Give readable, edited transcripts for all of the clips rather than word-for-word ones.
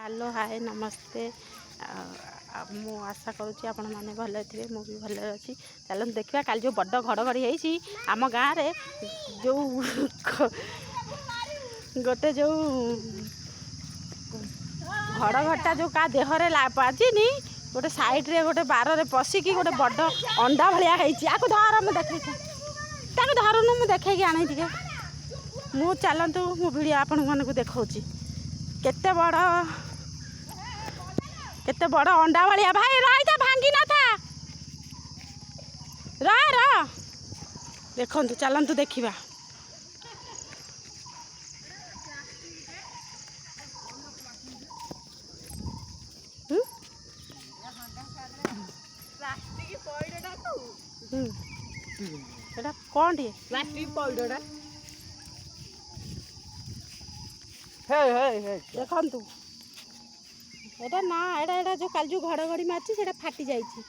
Hello hi नमस्ते मु आशा करुँची आपण मैंने भल थे मु भी भल अच्छी चलो देखा कल जो बड़ घड़घड़ी होती आम गाँव में जो गोटे जो घड़घड़टा जो का देहरे बाजिनी गोटे साइड्रे गोटे बारे पशिकी गोटे बड़ अंडा भाया आपको धर मुझे देखे धरुनु मुझे देखे आनी टे मु चलतु मो भिडियो आपण मानक देखा केते बड़ अंडा भाया भाई रही था भांगी न था र देखु चलतु देखा कौन टे प्लास्टिक पौडा देखु एटा ना एटा जो काल जो घड़घड़ी मारची सेटा फाटी जाइछि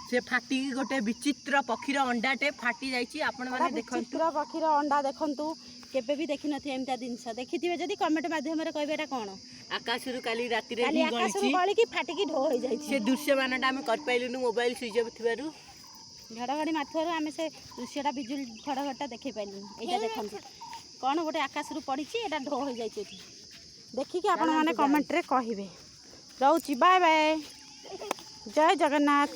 से फाटी गोटे विचित्र पक्षीर अंडाटे फाटी जाइछि आपण माने देखंतु विचित्र पक्षीर अंडा देखंतु केबे भी देखि नथि एमता जिंस देखिथिबे जदी कमेंट माध्यम रे कहबे एटा कोन आकाशरु काली राति रे ही गळिछि गळि की फाटी की ढो हो जाइछि से दृश्य मानटा हम कर पाइलुनु मोबाइल स्विच ऑफ थिबारु घड़घड़ी माथुआरु आमे से दृश्यटा बिजुल घड़घड़टा देखि पाइलु एटा देखंतु कोन गोटे आकाशरु पड़िछि एटा ढो हो जाइछि एठी देखि कि आपण माने कमेंट रे कहिबे रहउछि बाय बाय जय जगन्नाथ।